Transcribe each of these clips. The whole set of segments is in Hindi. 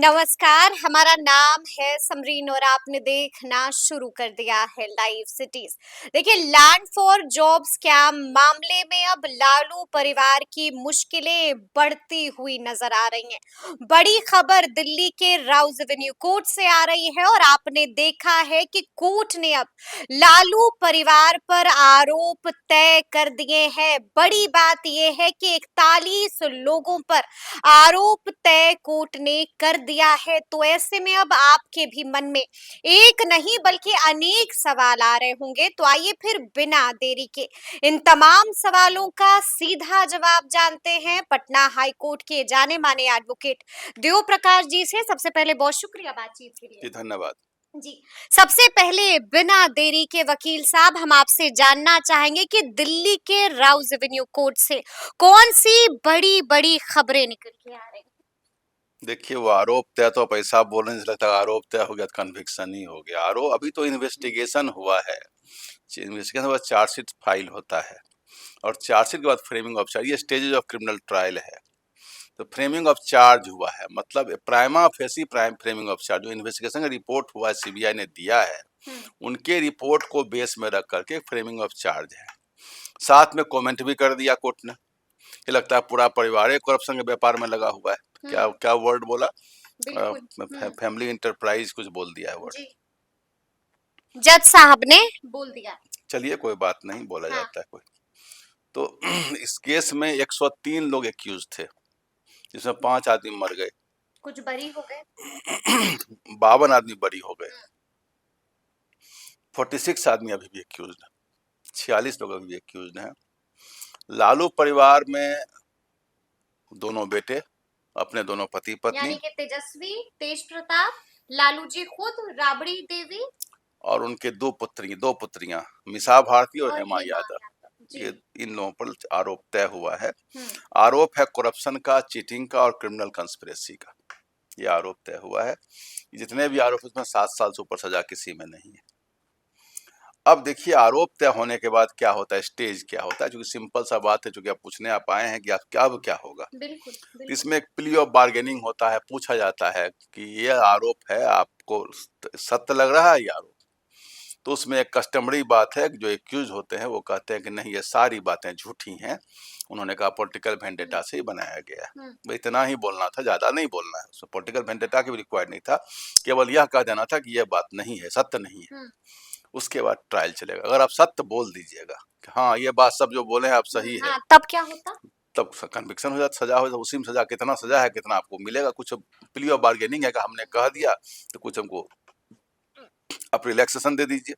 नमस्कार, हमारा नाम है समरीन और आपने देखना शुरू कर दिया है लाइव सिटीज। देखिए, लैंड फॉर जॉब स्कैम मामले में अब लालू परिवार की मुश्किलें बढ़ती हुई नजर आ रही हैं। बड़ी खबर दिल्ली के राउज एवेन्यू कोर्ट से आ रही है और आपने देखा है कि कोर्ट ने अब लालू परिवार पर आरोप तय कर दिए हैं। बड़ी बात यह है कि 41 लोगों पर आरोप तय कोर्ट ने कर दिया है। तो ऐसे में अब आपके भी मन में एक नहीं बल्कि अनेक सवाल आ रहे होंगे। तो आइए फिर बिना देरी के इन तमाम सवालों का सीधा जवाब जानते हैं पटना हाई कोर्ट के जाने माने एडवोकेट देव प्रकाश जी से। सबसे पहले बहुत शुक्रिया बातचीत के लिए। जी धन्यवाद। जी, सबसे पहले बिना देरी के वकील साहब, हम आपसे जानना चाहेंगे कि दिल्ली के राउज एवेन्यू कोर्ट से कौन सी बड़ी बड़ी खबरें निकल के आ रही हैं? देखिए, वो आरोप तय तो पैसा बोलने से लगता है आरोप तय हो गया तो कन्विक्शन ही हो गया। आरोप अभी तो इन्वेस्टिगेशन हुआ है। इन्वेस्टिगेशन के बाद चार्जशीट फाइल होता है और चार्जशीट के बाद फ्रेमिंग ऑफ चार्ज, ये स्टेजेज ऑफ क्रिमिनल ट्रायल है। तो फ्रेमिंग ऑफ चार्ज हुआ है, मतलब prima facie prime framing of charge, जो इन्वेस्टिगेशन का रिपोर्ट हुआ है, सीबीआई ने दिया है, उनके रिपोर्ट को बेस में रख करके फ्रेमिंग ऑफ चार्ज है। साथ में कमेंट भी कर दिया कोर्ट ने। ये लगता है पूरा परिवार है करप्शन के व्यापार में लगा हुआ है। क्या क्या वर्ड बोला? बिल्कुल। फैमिली इंटरप्राइज कुछ बोल दिया है वर्ड। जी, जज साहब ने बोल दिया। चलिए, कोई बात नहीं, बोला हाँ। जाता है कोई। तो इस केस में 103 लोग एक्यूज थे, जिसमें 5 आदमी मर गए, कुछ बरी हो गए। 52 आदमी बरी हो गए, 46 आदमी अभी भी एक्यूज हैं, 46 लोग अभी भी एक्यूज हैं। लालू परिवार में दोनों बेटे, अपने दोनों पति पत्नी, यानी कि तेजस्वी, तेज प्रताप, लालू जी खुद, राबड़ी देवी और उनके दो पुत्रियां, मिसा भारती और और हेमा हेमा यादव। यादव। जी। ये इन लोगों पर आरोप तय हुआ है। आरोप है करप्शन का, चीटिंग का और क्रिमिनल कंस्पिरेसी का। ये आरोप तय हुआ है। जितने भी आरोप, उसमें 7 साल से ऊपर सजा किसी में नहीं है। अब देखिए, आरोप तय होने के बाद क्या होता है, स्टेज क्या होता है, क्योंकि सिंपल सा बात है, चूंकि आप पूछने आप आए हैं कि आप क्या अब क्या होगा। बिल्कुल। इसमें एक प्ली ऑफ बार्गेनिंग होता है, पूछा जाता है कि ये आरोप है, आपको सत्य लग रहा है ये आरोप? तो उसमें एक कस्टमरी बात है कि जो एक्यूज होते हैं वो कहते हैं कि नहीं, ये सारी बातें झूठी हैं। उन्होंने कहा पॉलिटिकल वेंडेटा से ही बनाया गया है। भाई इतना ही बोलना था, ज्यादा नहीं बोलना है। उसमें पॉलिटिकल वेंडेटा की भी रिक्वायर्ड नहीं था, केवल यह कह देना था कि यह बात नहीं है, सत्य नहीं है। उसके बाद ट्रायल चलेगा। अगर आप सत्य बोल दीजिएगा कि हाँ ये बात सब जो बोले हैं आप सही है, हाँ, तब क्या होता? तब कन्विक्शन हो जाता, सजा हो जाता। उसी में सजा, कितना सजा है कितना आपको मिलेगा। कुछ प्ली ऑफ बार्गेनिंग है कि हमने कह दिया तो कुछ हमको आप रिलैक्सेशन दे दीजिए।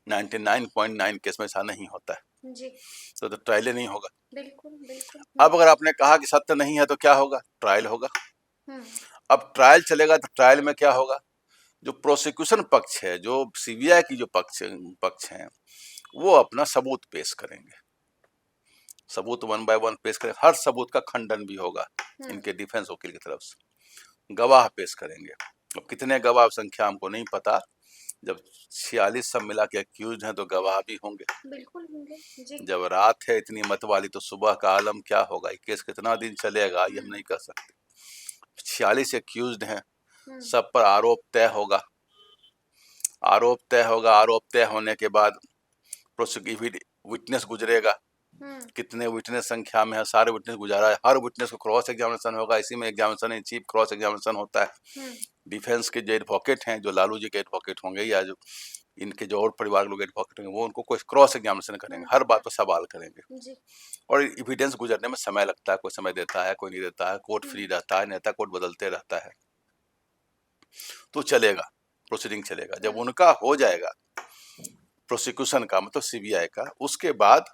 99.9 केस में ऐसा नहीं होता है। जी। तो ट्रायल नहीं होगा। बिल्कुल। अब अगर आपने कहा कि सत्य नहीं है तो क्या होगा? ट्रायल होगा। अब ट्रायल चलेगा तो ट्रायल में क्या होगा? जो प्रोसिक्यूशन पक्ष है, जो सीबीआई की जो पक्ष है, वो अपना सबूत पेश करेंगे। सबूत 1 बाय 1 पेश करेंगे। हर सबूत का खंडन भी होगा इनके डिफेंस वकील की तरफ से। गवाह पेश करेंगे। अब कितने गवाह संख्या हमको नहीं पता। जब 46 सब मिला के एक्यूज हैं तो गवाह भी होंगे। बिल्कुल होंगे। जी। जब रात है इतनी मत वाली तो सुबह का आलम क्या होगा? ये केस कितना दिन चलेगा ये हम नहीं कह सकते। 46 एक्यूज हैं, सब पर आरोप तय होगा। आरोप तय होने के बाद विटनेस गुजरेगा। कितने विटनेस संख्या में है, सारे विटनेस गुजारा है। हर विटनेस को क्रॉस एग्जामिनेशन होगा। इसी में examination in chief cross examination होता है। डिफेंस के जो एडवोकेट हैं, जो लालू जी के एडवोकेट होंगे या जो इनके जो और परिवार के लोग एडवोकेट होंगे, वो उनको कोई क्रॉस एग्जामिनेशन करेंगे, हर बात पर सवाल करेंगे। जी। और एविडेंस गुजरने में समय लगता है, कोई समय देता है कोई नहीं देता है। कोर्ट फ्री रहता है, नेता कोर्ट बदलते रहता है। तो चलेगा, प्रोसीडिंग चलेगा। जब उनका हो जाएगा प्रोसिक्यूशन का, मतलब सीबीआई का, उसके बाद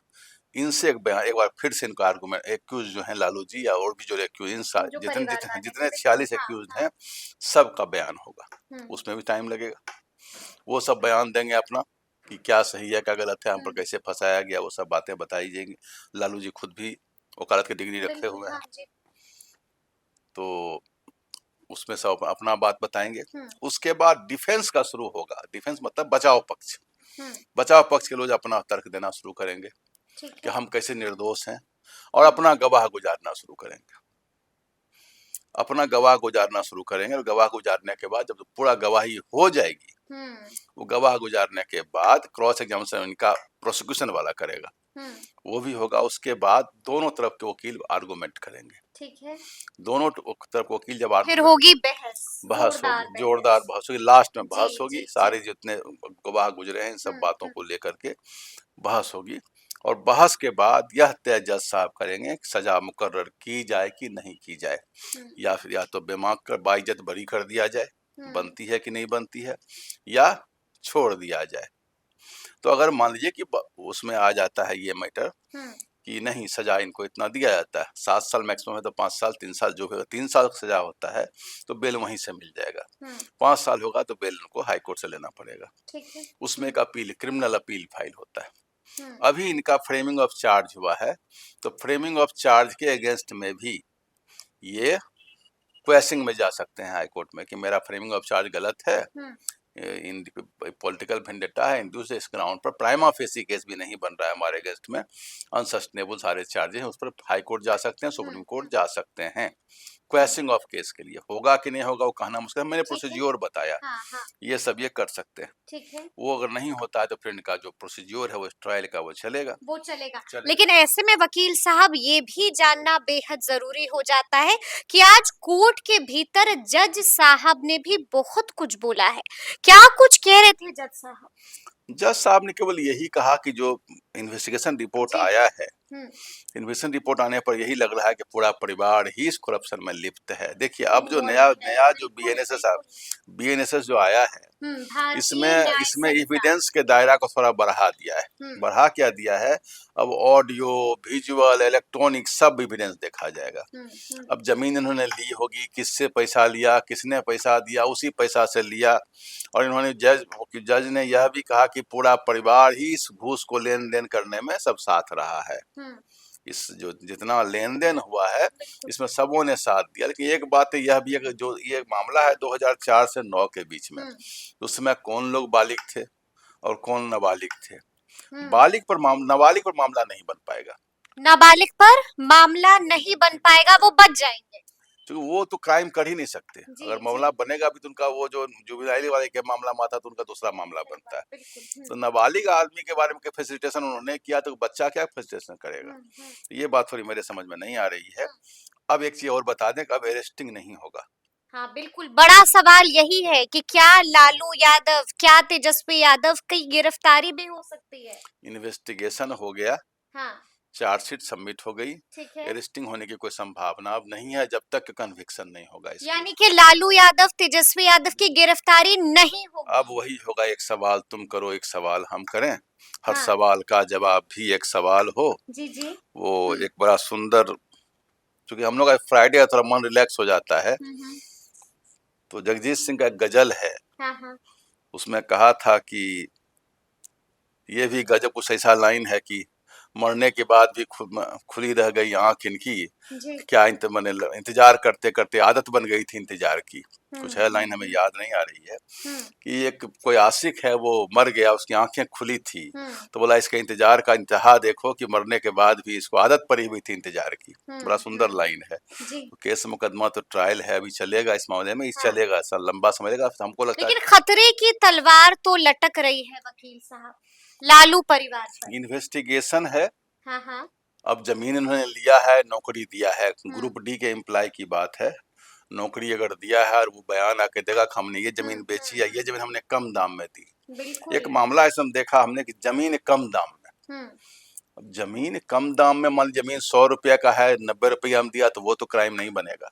इनसे एक बयान, एक बार फिर से इनका आर्गूमेंट, एक्यूज जो हैं लालू जी या और भी जो एक्यूज, जितने 46 एक्यूज हैं, सबका बयान होगा। उसमें भी टाइम लगेगा। वो सब बयान देंगे अपना कि क्या सही है क्या गलत है, हम पर कैसे फंसाया गया, वो सब बातें बताई जाएंगी। लालू जी खुद भी वकालत की डिग्री रखे हुए हैं, तो उसमें सब अपना बात बताएंगे। उसके बाद डिफेंस का शुरू होगा। डिफेंस मतलब बचाव पक्ष। बचाव पक्ष के लोग अपना तर्क देना शुरू करेंगे कि हम कैसे निर्दोष हैं, और अपना गवाह गुजारना शुरू करेंगे। अपना गवाह गुजारना शुरू करेंगे और गवाह गुजारने के बाद जब पूरा गवाही हो जाएगी, वो गवाह गुजारने के बाद क्रॉस एग्जामिनेशन इनका प्रोसिक्यूशन वाला करेगा, वो भी होगा। उसके बाद दोनों तरफ के वकील आर्गुमेंट करेंगे। ठीक है। दोनों तरफ के वकील जब फिर आर्गुमेंट, होगी बहस होगी, जोरदार बहस होगी, लास्ट में बहस जी होगी, जी सारे जितने गवाह गुजरे हैं इन सब बातों को लेकर के बहस होगी। और बहस के बाद यह तय जज साहब करेंगे कि सजा मुकर्रर की जाए कि नहीं की जाए, या फिर या तो बेमाक कर बाइज्जत बरी कर दिया जाए, बनती है कि नहीं बनती है, या छोड़ दिया जाए। तो अगर मान लीजिए कि उसमें आ जाता है ये मैटर कि नहीं सजा इनको इतना दिया जाता है, 7 साल मैक्सिमम है तो 5 साल, 3 साल जो होगा, 3 साल सजा होता है तो बेल वहीं से मिल जाएगा, 5 साल होगा तो बेल उनको हाई कोर्ट से लेना पड़ेगा। ठीक है। उसमें एक अपील, क्रिमिनल अपील फाइल होता है। अभी इनका फ्रेमिंग ऑफ चार्ज हुआ है, तो फ्रेमिंग ऑफ चार्ज के अगेंस्ट में भी ये क्वेश्चनिंग में जा सकते हैं हाई कोर्ट में कि मेरा फ्रेमिंग ऑफ चार्ज गलत है, इन पॉलिटिकल वेंडेटा है, इंड्यूस इस ग्राउंड पर प्राइमा फेसी केस भी नहीं बन रहा है हमारे अगेंस्ट में, अनसस्टेनेबल सारे चार्जेस हैं, उस पर हाई कोर्ट जा सकते हैं, सुप्रीम कोर्ट जा सकते हैं क्वेश्चनिंग ऑफ केस के लिए। होगा कि नहीं होगा वो कहना मुश्किल है, मैंने प्रोसीज्योर बताया, ये सब ये कर सकते हैं। ठीक है। वो अगर नहीं होता है तो फिर इनका जो प्रोसीज्योर है वो ट्रायल का वो चलेगा। लेकिन ऐसे में वकील साहब ये भी जानना बेहद जरूरी हो जाता है कि आज कोर्ट के भीतर जज साहब ने भी बहुत कुछ बोला है। क्या कुछ कह रहे थे जज साहब? जज साहब ने केवल यही कहा कि जो इन्वेस्टिगेशन रिपोर्ट आया है, इन्वेस्टिगेशन रिपोर्ट आने पर यही लग रहा है कि पूरा परिवार ही इस करप्शन में लिप्त है। देखिए अब जो नया जो बीएनएसएस जो आया है, इसमें एविडेंस के दायरा को थोड़ा बढ़ा दिया है। बढ़ा क्या दिया है, अब ऑडियो, विजुअल, इलेक्ट्रॉनिक सब एविडेंस देखा जाएगा। अब जमीन इन्होंने ली होगी, किससे पैसा लिया, किसने पैसा दिया, उसी पैसा से लिया। और इन्होंने जज ने यह भी कहा कि पूरा परिवार ही इस घूस को लेन देन करने में सब साथ रहा है। इस जो जितना लेन देन हुआ है इसमें सबों ने साथ दिया। लेकिन एक बात यह भी है कि जो ये मामला है 2004 से 9 के बीच में, उसमें कौन लोग बालिग थे और कौन नाबालिग थे। नाबालिग पर मामला नहीं बन पाएगा, नाबालिग पर मामला नहीं बन पाएगा, वो बच जाएंगे क्योंकि वो तो क्राइम कर ही नहीं सकते। अगर मामला बनेगा भी तो उनका वो जो जुवेनाइल वाले के मामला में आता तो उनका दूसरा मामला बनता है। तो नाबालिग आदमी के बारे में फैसिलिटेशन उन्होंने किया तो बच्चा क्या फैसिलिटेशन करेगा, ये बात थोड़ी मेरे समझ में नहीं आ रही है। अब एक चीज और बता दें कि अब अरेस्टिंग नहीं होगा। हाँ बिल्कुल, बड़ा सवाल यही है कि क्या लालू यादव, क्या तेजस्वी यादव की गिरफ्तारी भी हो सकती है। इन्वेस्टिगेशन हो गया, चार्जशीट सबमिट हो गई, अरेस्टिंग होने की कोई संभावना अब नहीं है जब तक कन्विक्शन नहीं होगा। यानी कि लालू यादव, तेजस्वी यादव की गिरफ्तारी नहीं होगी। अब वही होगा, एक सवाल तुम करो, एक सवाल हम करें, हर सवाल का जवाब भी एक सवाल हो। जी जी। वो एक बड़ा सुंदर, क्योंकि हम लोग फ्राइडे थोड़ा मन रिलैक्स हो जाता है, तो जगजीत सिंह का एक गजल है, उसमें कहा था कि ये भी गजब कुछ ऐसा लाइन है कि मरने के बाद भी खुली रह गई आंख इनकी, क्या मैंने इंतजार करते करते आदत बन गई थी इंतजार की। कुछ है लाइन, हमें याद नहीं आ रही है, कि एक कोई आशिक है वो मर गया, उसकी आंखें खुली थी, तो बोला इसके इंतजार का इंतहा देखो कि मरने के बाद भी इसको आदत पड़ी हुई थी इंतजार की। बड़ा सुंदर लाइन है। तो केस मुकदमा तो ट्रायल है, अभी चलेगा इस मामले में, चलेगा सर, लंबा समय लगेगा हमको लगता है। लेकिन खतरे की तलवार तो लटक रही है वकील साहब लालू परिवार पर। इन्वेस्टिगेशन है, अब जमीन इन्होंने लिया है, नौकरी दिया है, ग्रुप डी के एम्प्लॉय की बात है, नौकरी अगर दिया है और वो बयान आके देगा कि हमने ये जमीन बेची या ये जमीन हमने कम दाम में दी। एक मामला ऐसा देखा हमने कि जमीन कम दाम में, अब जमीन कम दाम में, मान जमीन 100 रुपया का है, 90 रुपया हम दिया तो वो तो क्राइम नहीं बनेगा।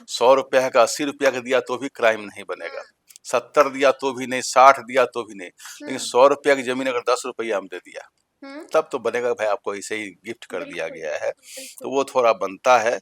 100 रुपया का 80 रुपया का दिया तो भी क्राइम नहीं बनेगा, 70 दिया तो भी नहीं, 60 दिया तो भी नहीं। लेकिन 100 रुपया की जमीन अगर 10 रुपया हम दे दिया तब तो बनेगा भाई आपको ऐसे ही गिफ्ट कर दिया गया है, तो वो थोड़ा बनता है।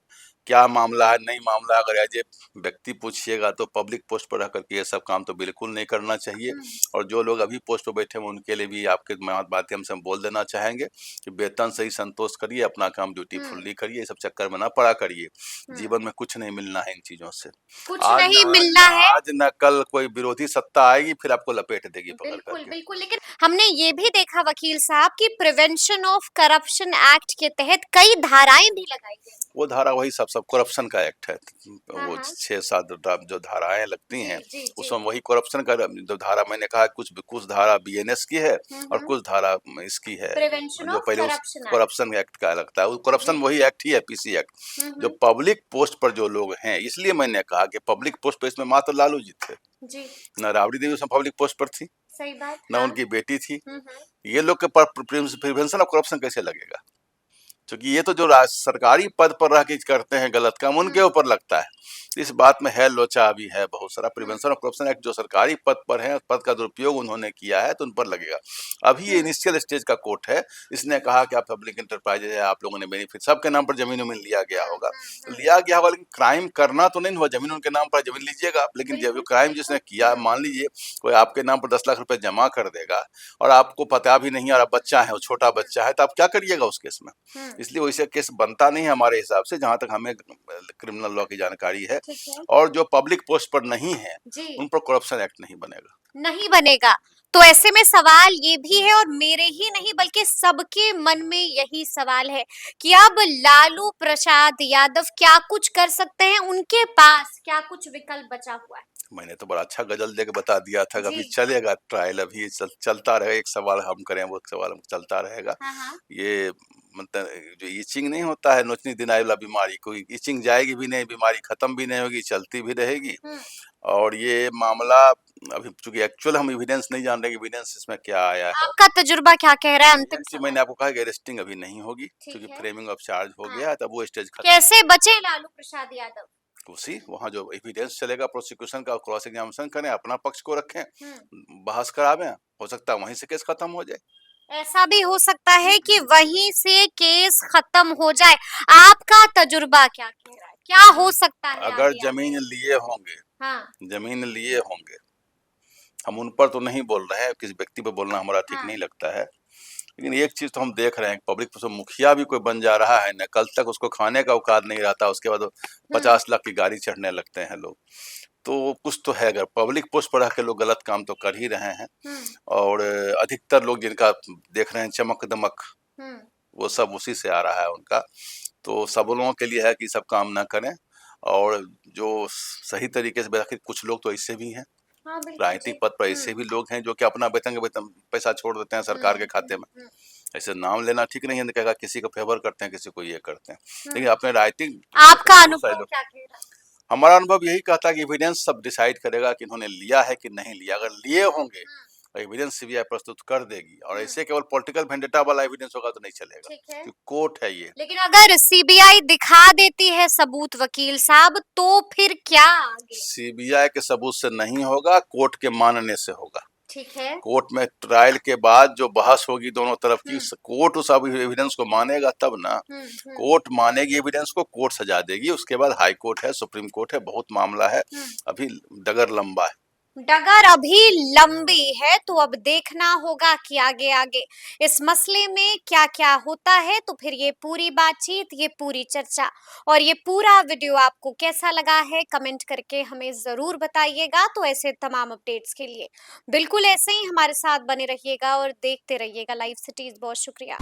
क्या मामला है नहीं मामला, अगर एज ए व्यक्ति पूछिएगा तो पब्लिक पोस्ट पर रह करके ये सब काम तो बिल्कुल नहीं करना चाहिए। और जो लोग अभी पोस्ट पर बैठे हैं उनके लिए भी आपके माध्यम से हम बोल देना चाहेंगे कि वेतन से ही संतोष करिए, अपना काम ड्यूटीफुल्ली करिए, सब चक्कर में ना पड़ा करिए। जीवन में कुछ नहीं मिलना है इन चीजों से, नहीं मिलना है। आज न कल कोई विरोधी सत्ता आएगी फिर आपको लपेट देगी पकड़ करके। बिल्कुल, लेकिन हमने ये भी देखा वकील साहब कि प्रिवेंशन ऑफ करप्शन एक्ट के तहत कई धाराएं भी लगाई गई। वो धारा वही सब सब करप्शन का एक्ट है। हाँ वो हाँ 6-7 जो धाराएं लगती जी हैं जी जी उसमें वही करप्शन का जो धारा मैंने कहा, कुछ कुछ धारा बीएनएस की है और कुछ धारा इसकी है प्रिवेंशन जो ऑफ पहले उस करप्शन एक्ट करप्शन एक्ट का लगता है। वो जी करप्शन वही एक्ट ही है, पीसी एक्ट। जो हम्म पब्लिक पोस्ट पर जो लोग हैं, इसलिए मैंने कहा कि पब्लिक पोस्ट पर इसमें मात्र लालू जी थे, जी न राबड़ी देवी उसमें पब्लिक पोस्ट पर थी, सही बात न हाँ उनकी बेटी थी। हम्म ये लोग के प्रिवेंशन ऑफ करप्शन कैसे लगेगा? क्योंकि ये तो जो सरकारी पद पर रह के करते हैं गलत काम, उनके ऊपर लगता है। इस बात में है लोचा भी है बहुत सारा। प्रिवेंशन ऑफ करप्शन एक्ट जो सरकारी पद पर है, पद का दुरुपयोग उन्होंने किया है तो उन पर लगेगा। अभी ये इनिशियल स्टेज का कोर्ट है। इसने कहा कि आप पब्लिक इंटरप्राइजेज है, आप लोगों ने बेनिफिट सबके नाम पर जमीन उमीन लिया गया होगा, लेकिन क्राइम करना तो नहीं हुआ। जमीन उनके नाम पर जमीन लीजिएगा आप, लेकिन जब क्राइम जिसने किया, मान लीजिए कोई आपके नाम पर 10 लाख रुपए जमा कर देगा और आपको पता भी नहीं और आप बच्चा है, वो छोटा बच्चा है, तो आप क्या करिएगा उस केस में? इसलिए वैसे केस बनता नहीं है हमारे हिसाब से, जहां तक हमें क्रिमिनल लॉ की जानकारी है। ठीक है और जो पब्लिक पोस्ट पर नहीं है जी उन पर करप्शन एक्ट नहीं बनेगा। नहीं बनेगा। तो ऐसे में सवाल ये भी है, और मेरे ही नहीं बल्कि सबके मन में यही सवाल है कि अब लालू प्रसाद यादव क्या कुछ कर सकते हैं, उनके पास क्या कुछ विकल्प बचा हुआ है? मैंने तो बड़ा अच्छा गजल देके बता दिया था कि जी अभी चलेगा ट्रायल, अभी ये चलता रहेगा। एक सवाल हम करें, वो सवाल चलता रहेगा। हाँ हाँ ये मतलब जो इचिंग नहीं होता है, नोचनी दिनाई वाला बीमारी, कोई इचिंग जाएगी भी नहीं, बीमारी खत्म भी नहीं होगी, चलती भी रहेगी। हम्म और ये मामला अभी चूंकि एक्चुअल हम एविडेंस नहीं जान रहे कि एविडेंस इसमें क्या आया है। आपका तजुर्बा क्या कह रहा है? अंतिम एविडेंस सवाल मैंने आपको कहा कि अरेस्टिंग अभी नहीं होगी, ठीक क्योंकि है फ्रेमिंग ऑफ चार्ज हो हाँ गया है, तब वो स्टेज खत्म। कैसे बचे लालू प्रसाद यादव? उसी वहाँ जो एविडेंस चलेगा प्रोसिक्यूशन का, क्रॉस एग्जामिनेशन करें, अपना पक्ष को रखें, हम्म बहस करावें, हो सकता है वहीं से केस खत्म हो जाए। ऐसा भी हो सकता है कि वहीं से केस खत्म हो जाए। आपका तजुर्बा क्या कह रहा है, क्या हो सकता है अगर आगे आगे? जमीन लिए होंगे, हाँ जमीन लिए होंगे, हम उन पर तो नहीं बोल रहे हैं, किसी व्यक्ति पर बोलना हमारा ठीक हाँ नहीं लगता है, लेकिन एक चीज तो हम देख रहे हैं, पब्लिक से मुखिया भी कोई बन जा रहा है ना, कल तक उसको खाने का औकात नहीं रहता, उसके बाद 50 लाख की गाड़ी चढ़ने लगते हैं लोग। तो कुछ तो है, अगर पब्लिक पोस्ट पर रह के लोग गलत काम तो कर ही रहे हैं। हम्म और अधिकतर लोग जिनका देख रहे हैं चमक दमक, हम्म वो सब उसी से आ रहा है उनका। तो सब लोगों के लिए है कि सब काम ना करें, और जो सही तरीके से, बाकी कुछ लोग तो ऐसे भी हैं, हाँ बिल्कुल जी राजनीतिक पद पर ऐसे भी लोग हैं जो कि अपना वेतन के वेतन पैसा छोड़ देते हैं सरकार के खाते में। हम्म ऐसे नाम लेना ठीक नहीं है, कहेगा किसी को फेवर करते हैं, किसी को ये करते हैं, लेकिन अपने राजनीतिक आपका बहुत सारे अनुभव लोग। क्या कह रहा है? हमारा अनुभव यही कहता है कि एविडेंस सब डिसाइड करेगा कि इन्होंने लिया है कि नहीं लिया। अगर लिए होंगे, एविडेंस सीबीआई प्रस्तुत कर देगी, और ऐसे केवल पॉलिटिकल वेंडेटा वाला एविडेंस होगा तो नहीं चलेगा, ठीक है क्योंकि कोर्ट है ये। लेकिन अगर सीबीआई दिखा देती है सबूत वकील साहब, तो फिर क्या आगे? सीबीआई के सबूत से नहीं होगा, कोर्ट के मानने से होगा। ठीक है कोर्ट में ट्रायल के बाद जो बहस होगी दोनों तरफ की, कोर्ट उस एविडेंस को मानेगा तब ना। कोर्ट मानेगी एविडेंस को, कोर्ट सजा देगी, उसके बाद हाई कोर्ट है, सुप्रीम कोर्ट है, बहुत मामला है, अभी डगर लंबा है। डगर अभी लंबी है, तो अब देखना होगा कि आगे आगे इस मसले में क्या क्या होता है। तो फिर ये पूरी बातचीत, ये पूरी चर्चा और ये पूरा वीडियो आपको कैसा लगा है, कमेंट करके हमें जरूर बताइएगा। तो ऐसे तमाम अपडेट्स के लिए बिल्कुल ऐसे ही हमारे साथ बने रहिएगा और देखते रहिएगा लाइव सिटीज। बहुत शुक्रिया।